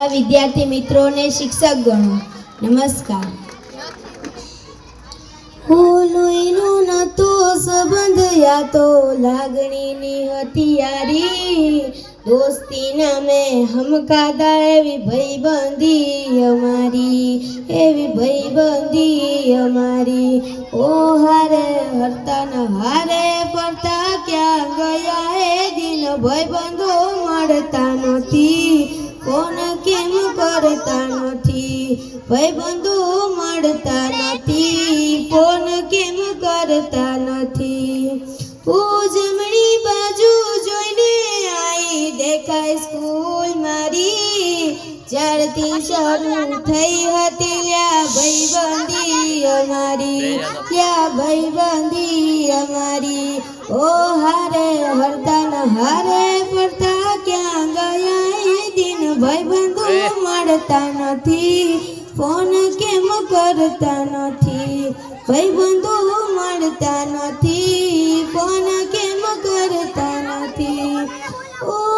विद्यार्थी मित्रों ने शिक्षक गणों नमस्कार। लोहीनो नतो संबंध या तो लागणीनी हथियारी दोस्ती नामे हम कादा एवी भाईबंधी अमारी ओ हारे हरता न हारे फरता क्या गया ए दिन भाईबंधो मळता नथी कोण केम करता नथी भाईबंधो मळता नथी कोण केम करता नथी जमणी बाजू जोईने आई देखाय स्कूल मारी ज्यारथी शरू थई हती ल्या भाईबंधी अमारी ओ हारे हरता न हारे फरता क्या गया दिन भाईबंधो मळता नथी फोन केम करता नथी भाईबंधो मळता नथी फोन केम करता नथी ओ